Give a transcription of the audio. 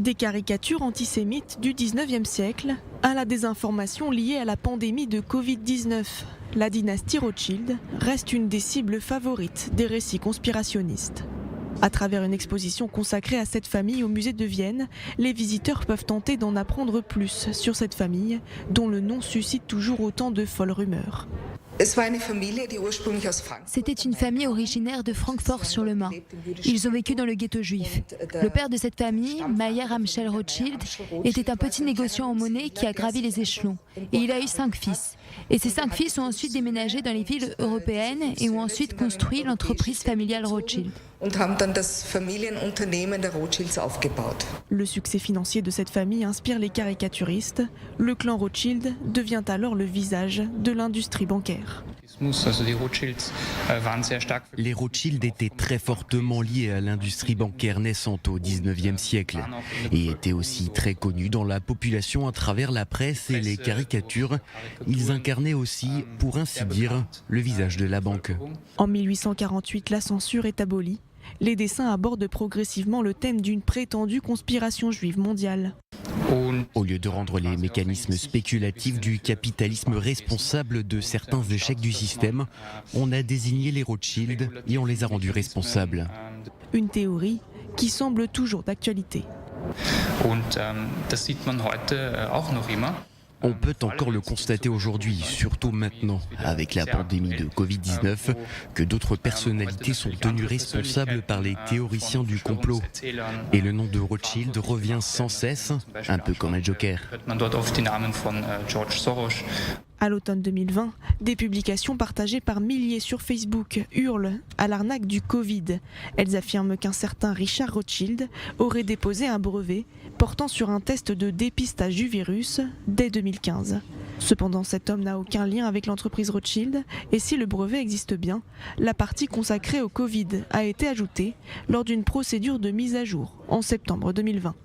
Des caricatures antisémites du 19e siècle à la désinformation liée à la pandémie de Covid-19. La dynastie Rothschild reste une des cibles favorites des récits conspirationnistes. À travers une exposition consacrée à cette famille au musée de Vienne, les visiteurs peuvent tenter d'en apprendre plus sur cette famille, dont le nom suscite toujours autant de folles rumeurs. C'était une famille originaire de Francfort-sur-le-Main. Ils ont vécu dans le ghetto juif. Le père de cette famille, Mayer Amschel Rothschild, était un petit négociant en monnaie qui a gravi les échelons. Et il a eu 5 fils. Et ces 5 fils ont ensuite déménagé dans les villes européennes et ont ensuite construit l'entreprise familiale Rothschild. Le succès financier de cette famille inspire les caricaturistes. Le clan Rothschild devient alors le visage de l'industrie bancaire. Les Rothschild étaient très fortement liés à l'industrie bancaire naissante au XIXe siècle et étaient aussi très connus dans la population à travers la presse et les caricatures. Ils incarnaient aussi, pour ainsi dire, le visage de la banque. En 1848, la censure est abolie. Les dessins abordent progressivement le thème d'une prétendue conspiration juive mondiale. Au lieu de rendre les mécanismes spéculatifs du capitalisme responsables de certains échecs du système, on a désigné les Rothschild et on les a rendus responsables. Une théorie qui semble toujours d'actualité. On peut encore le constater aujourd'hui, surtout maintenant, avec la pandémie de Covid-19, que d'autres personnalités sont tenues responsables par les théoriciens du complot. Et le nom de Rothschild revient sans cesse, un peu comme un joker. À l'automne 2020, des publications partagées par milliers sur Facebook hurlent à l'arnaque du Covid. Elles affirment qu'un certain Richard Rothschild aurait déposé un brevet portant sur un test de dépistage du virus dès 2015. Cependant, cet homme n'a aucun lien avec l'entreprise Rothschild et si le brevet existe bien, la partie consacrée au Covid a été ajoutée lors d'une procédure de mise à jour en septembre 2020.